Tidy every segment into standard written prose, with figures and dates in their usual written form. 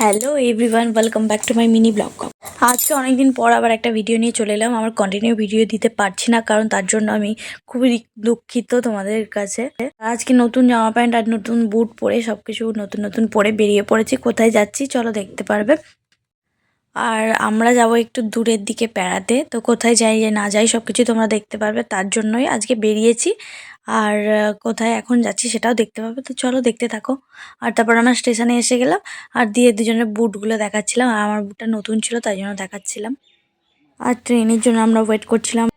Hello everyone, welcome back to my mini blog. আজকে অনেক দিন পর আবার একটা ভিডিও নিয়ে চলে এলাম। আমার কন্টিনিউ ভিডিও দিতে পারছি না, কারণ তার জন্য আমি খুবই দুঃখিত তোমাদের কাছে। আজকে নতুন জামা প্যান্ট আর নতুন বুট পরে সব কিছু নতুন নতুন পরে বেরিয়ে পড়েছি। কোথায় যাচ্ছি চলো দেখতে পারবে। আর আমরা যাব একটু দূরের দিকে বেড়াতে, তো কোথায় যাই না যাই সব কিছু তোমরা দেখতে পারবে। তার জন্যই আজকে বেরিয়েছি। আর কোথায় এখন যাচ্ছি সেটাও দেখতে পাবে, তো চলো দেখতে থাকো। আর তারপর আমরা স্টেশনে এসে গেলাম আর দুজনের বুটগুলো দেখাচ্ছিলাম। আর আমার বুটটা নতুন ছিল তাই জন্য দেখাচ্ছিলাম। আর ট্রেনের জন্য আমরা ওয়েট করছিলাম।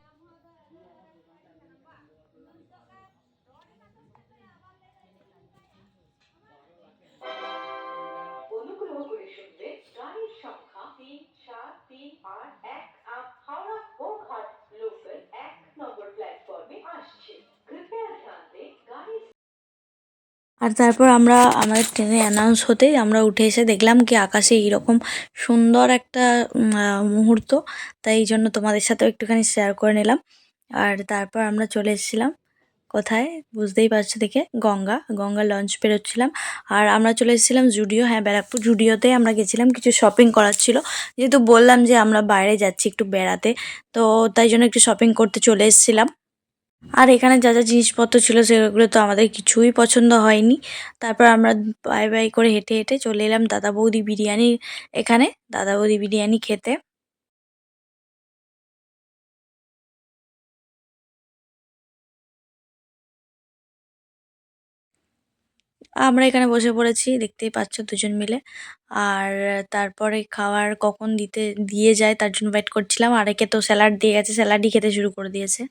অনুগ্রহ করে শুনবেন গাড়ির সংখ্যা 3-7-3-8-1 হাওড়া গোঘাট লোকাল 1 নম্বর প্ল্যাটফর্মে আসছে। কৃপয়া ধ্যান দেं গাড়ি। আর তারপর আমাদের ট্রেনে অ্যানাউন্স হতেই আমরা উঠে এসে দেখলাম কি আকাশে এইরকম সুন্দর একটা মুহূর্ত। তাই এই জন্য তোমাদের সাথেও একটুখানি শেয়ার করে নিলাম। আর তারপর আমরা চলে এসেছিলাম কোথায় বুঝতেই পারছো দেখে, গঙ্গা লঞ্চ বেরোচ্ছিলাম। আর আমরা চলে এসেছিলাম জুডিও, হ্যাঁ ব্যারাকপুর জুডিওতে আমরা গেছিলাম, কিছু শপিং করার ছিল। যেহেতু বললাম যে আমরা বাইরে যাচ্ছি একটু বেড়াতে, তো তাই জন্য একটু শপিং করতে চলে এসেছিলাম। আর এখানে যা যা জিনিসপত্র ছিল সেগুলো তো আমাদের কিছুই পছন্দ হয়নি। তারপর আমরা বাই বাই করে হেঁটে হেঁটে চলে এলাম দাদা বৌদি বিরিয়ানির এখানে, দাদা বৌদি বিরিয়ানি খেতে। আমরা এখানে বসে পড়েছি দেখতেই পাচ্ছ দুজন মিলে। আর তারপরে খাবার কখন দিয়ে যায় তার জন্য ওয়েট করছিলাম। আর একে তো স্যালাড দিয়ে গেছে, স্যালাডই খেতে শুরু করে দিয়েছে।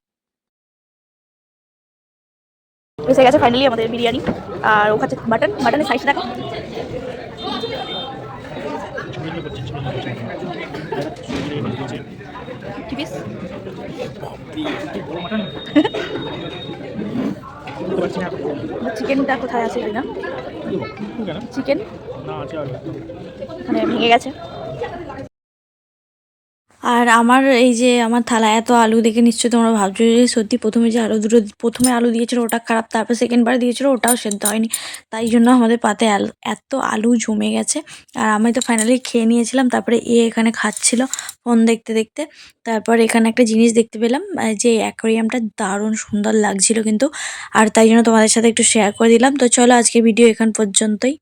এসে গেছে ফাইনালি আমাদের বিরিয়ানি। আর ও খাচ্ছে মাটনের সাইজ দেখো। চিকেনটা কোথায় আছে জানি না, চিকেন মানে ভেঙে গেছে। আর আমার এই যে আমার থালায় এত আলু দেখে নিশ্চয়ই তোমরা ভাবছো যে সত্যি প্রথমে যে প্রথমে আলু দিয়েছিল ওটা খারাপ, তারপর সেকেন্ডবার দিয়েছিল ওটাও সেদ্ধ হয়নি। তাই জন্য আমাদের পাতে এত আলু জমে গেছে। আর আমি তো ফাইনালি খেয়ে নিয়েছিলাম। তারপরে এখানে খাচ্ছিল ফোন দেখতে দেখতে। তারপর এখানে একটা জিনিস দেখতে পেলাম, যে অ্যাকোয়ারিয়ামটা দারুণ সুন্দর লাগছিল কিন্তু। আর তাই জন্য তোমাদের সাথে একটু শেয়ার করে দিলাম। তো চলো আজকে ভিডিও এখান পর্যন্তই।